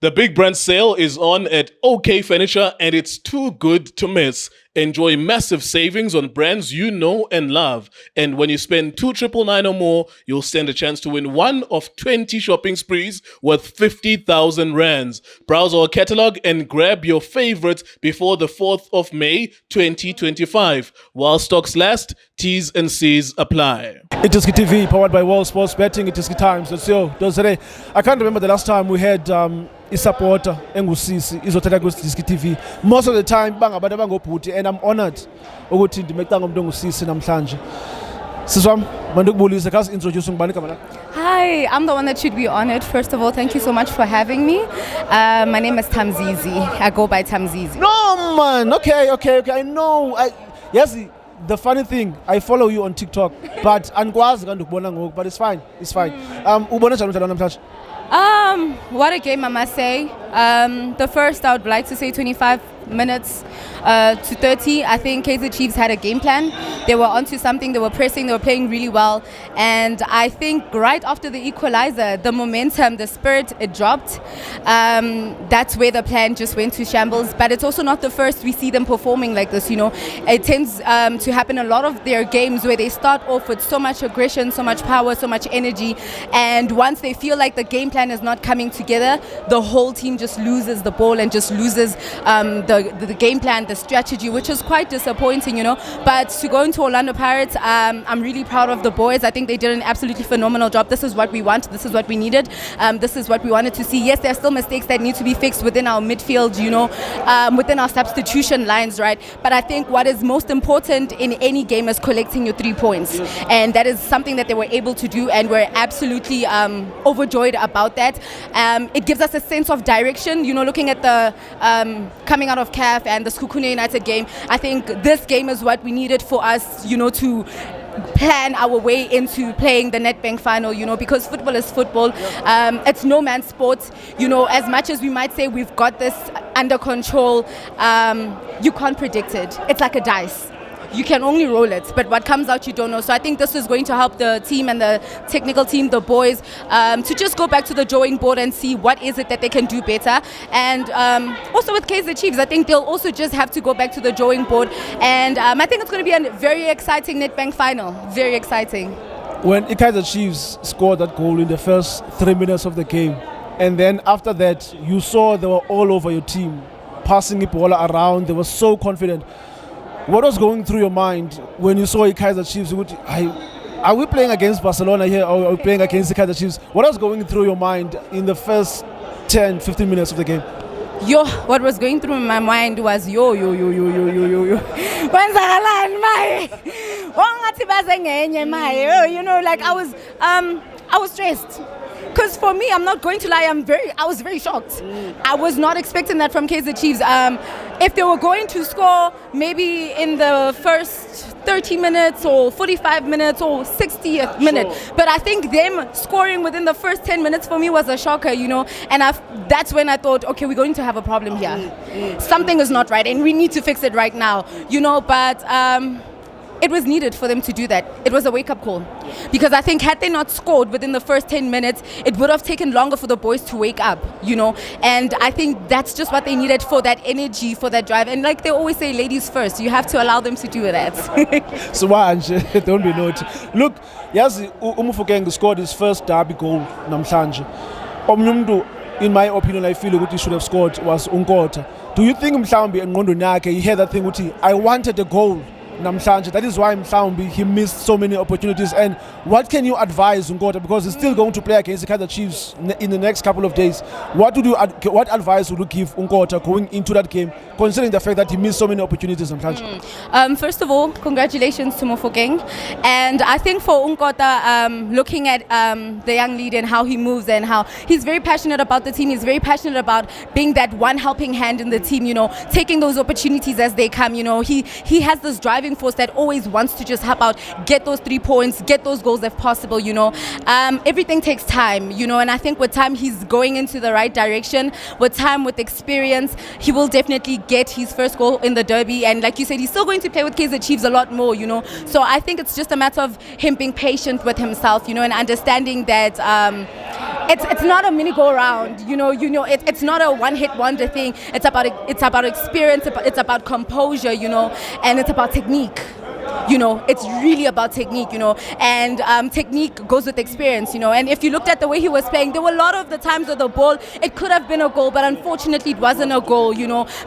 The big brand sale is on at OK Furniture and it's too good to miss. Enjoy massive savings on brands you know and love. And when you spend 2,999 or more, you'll stand a chance to win one of 20 shopping sprees worth 50,000 rands. Browse our catalog and grab your favorites before the 4th of May 2025. While stocks last, T's and C's apply. iDiskiTV, powered by World Sports Betting, iDiski Times. I can't remember the last time we had a supporter engusisi izothatha kwiDiskiTV. Most of the time bangabantu abangobhuti, and I'm honored ukuthi ndimecanga umuntu engusisi namhlanje. Siswam, mandikubulise kasi introduce ngibani igama lakho? Hi, I'm the one that should be honored. First of all, thank you so much for having me. My name is Tamzizi. I go by Tamzizi. No man, okay. I know. Yes, the funny thing, I follow you on TikTok, but angikwazi kanti ukubona ngoku, but it's fine. Ubona njani umdlalo namhlanje? What a game, I must say. The first, I would like to say 25 minutes to 30. I think Kaizer Chiefs had a game plan. They were onto something. They were pressing. They were playing really well. And I think right after the equalizer, the momentum, the spirit, it dropped. That's where the plan just went to shambles. But it's also not the first we see them performing like this. It tends to happen a lot of their games where they start off with so much aggression, so much power, so much energy, and once they feel like the game plan is not coming together, the whole team just loses the ball and just loses the game plan, the strategy, which is quite disappointing, But to go into Orlando Pirates, I'm really proud of the boys. I think they did an absolutely phenomenal job. This is what we want. This is what we needed. This is what we wanted to see. Yes, there are still mistakes that need to be fixed within our midfield, within our substitution lines, right? But I think what is most important in any game is collecting your 3 points. And that is something that they were able to do, and we're absolutely overjoyed about that. It gives us a sense of direction, looking at the coming out of CAF and the Skukune United game. I think this game is what we needed for us, to plan our way into playing the Nedbank final, because football is football. It's no man's sport. As much as we might say we've got this under control, you can't predict it. It's like a dice. You can only roll it, but what comes out you don't know. So I think this is going to help the team and the technical team, the boys, to just go back to the drawing board and see what is it that they can do better. And also with Kaizer Chiefs, I think they'll also just have to go back to the drawing board. And I think it's going to be a very exciting Nedbank final. Very exciting. When Kaizer Chiefs scored that goal in the first 3 minutes of the game, and then after that, you saw they were all over your team, passing the ball around. They were so confident. What was going through your mind when you saw Kaizer Chiefs? Are we playing against Barcelona here, or are we playing against the Kaizer Chiefs? What was going through your mind in the first 10, 15 minutes of the game? What was going through my mind was I was stressed. Because for me, I'm not going to lie, I was very shocked. I was not expecting that from Kaizer Chiefs. If they were going to score maybe in the first 30 minutes or 45 minutes or 60th minute. But I think them scoring within the first 10 minutes for me was a shocker, And that's when I thought, okay, we're going to have a problem here. Something is not right and we need to fix it right now, But it was needed for them to do that. It was a wake-up call. Because I think had they not scored within the first 10 minutes, it would have taken longer for the boys to wake up, And I think that's just what they needed for that energy, for that drive. And like they always say, ladies first. You have to allow them to do that. So don't be naughty. Look, Yazi Umufokeng scored his first derby goal namhlanje. Omnye in my opinion, I feel what he should have scored was Unkota. Do you think mhlawumbi engqondweni yakhe he had that thing uthi I wanted a goal? Namhlanje. That is why he missed so many opportunities. And what can you advise Ngota, because he's still going to play against the Kaizer Chiefs in the next couple of days? What advice would you give Ngota going into that game, considering the fact that he missed so many opportunities Namhlanje? First of all, congratulations to Mofokeng. And I think for Ngota, looking at the young leader and how he moves and how he's very passionate about the team, he's very passionate about being that one helping hand in the team, taking those opportunities as they come, he has this driving force that always wants to just help out, get those 3 points, get those goals if possible, Everything takes time, and I think with time he's going into the right direction. With time, with experience, he will definitely get his first goal in the derby. And like you said, he's still going to play with Kaizer Chiefs a lot more, So I think it's just a matter of him being patient with himself, and understanding that it's not a mini go around. It's not a one hit wonder thing. It's about experience. It's about composure. And it's about technique. It's really about technique, and technique goes with experience, and if you looked at the way he was playing, there were a lot of the times with the ball, it could have been a goal, but unfortunately it wasn't a goal,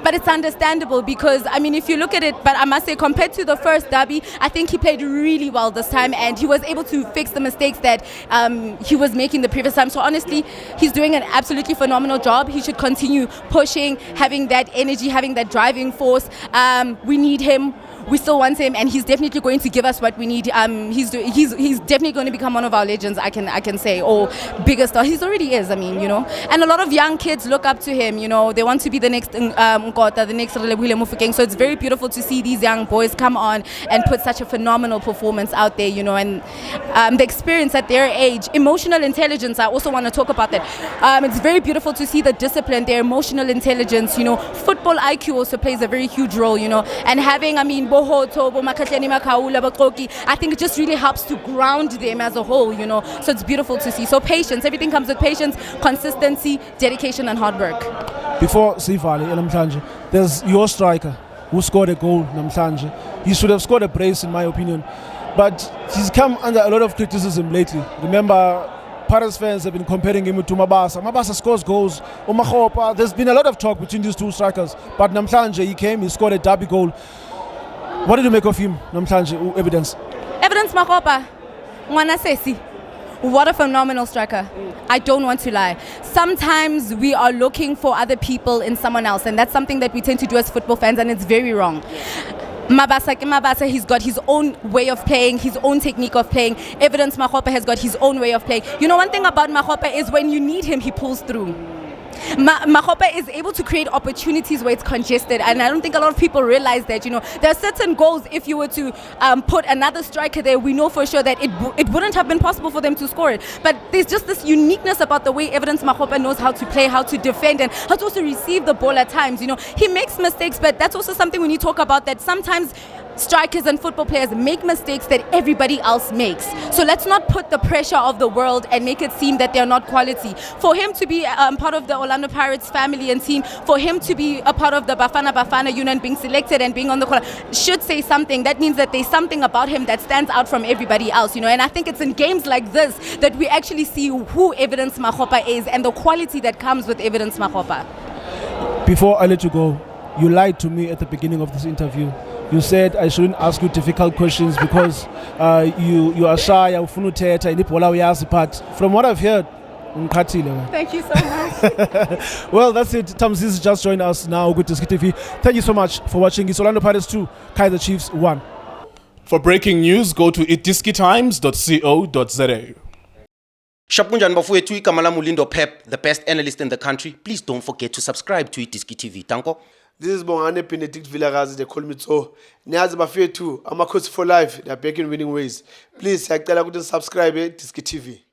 but it's understandable because, if you look at it, but I must say compared to the first derby, I think he played really well this time and he was able to fix the mistakes that he was making the previous time. So honestly, he's doing an absolutely phenomenal job. He should continue pushing, having that energy, having that driving force. We need him. We still want him, and he's definitely going to give us what we need. He's definitely going to become one of our legends. I can say, or bigger star. He already is. And a lot of young kids look up to him. They want to be the next Makgopa, the next Relebohile Mofokeng. So it's very beautiful to see these young boys come on and put such a phenomenal performance out there. And the experience at their age, emotional intelligence. I also want to talk about that. It's very beautiful to see the discipline, their emotional intelligence. Football IQ also plays a very huge role. And having Bohoto, Makatleni Makaula, Bakoki, I think it just really helps to ground them as a whole, So it's beautiful to see. So patience, everything comes with patience, consistency, dedication, and hard work. Before Sivali, namhlanje, there's your striker who scored a goal, namhlanje. He should have scored a brace, in my opinion. But he's come under a lot of criticism lately. Remember, Paris fans have been comparing him to Mabasa. Mabasa scores goals. Makgopa, there's been a lot of talk between these two strikers. But namhlanje, he came, he scored a derby goal. What did you make of him, namhlanje, evidence? Evidence Makgopa, Ngwana Sesi. What a phenomenal striker. I don't want to lie. Sometimes we are looking for other people in someone else, and that's something that we tend to do as football fans, and it's very wrong. Mabasa, he's got his own way of playing, his own technique of playing. Evidence Makgopa has got his own way of playing. One thing about Makgopa is when you need him, he pulls through. Makgopa is able to create opportunities where it's congested, and I don't think a lot of people realize that. There are certain goals, if you were to put another striker there, we know for sure that it wouldn't have been possible for them to score it. But there's just this uniqueness about the way Evidence Makgopa knows how to play, how to defend, and how to also receive the ball at times. He makes mistakes, but that's also something when you talk about that sometimes strikers and football players make mistakes that everybody else makes. So let's not put the pressure of the world and make it seem that they're not quality. For him to be part of the Orlando Pirates family and team, for him to be a part of the Bafana unit, being selected and being on the court, should say something. That means that there's something about him that stands out from everybody else, And I think it's in games like this that we actually see who Evidence Makgopa is and the quality that comes with Evidence Makgopa. Before I let you go, you lied to me at the beginning of this interview. You said I shouldn't ask you difficult questions because you are shy, but from what I've heard, thank you so much. Well, that's it. Tamziz just joined us now with iDiskiTV. Thank you so much for watching. It's Orlando Pirates 2, Kaizer Chiefs 1. For breaking news, go to iDiskiTimes.co.za. Shapunjan bafowethu igama lami uLindo Pep, the best analyst in the country. Please don't forget to subscribe to iDiskiTV. Tanko. This is Bongane Benedict Villagazi, they call me so. Niyazi bafethu, ama coach for life, they are back in winning ways. Please, siyacela ukuthi subscribe iDiskiTV.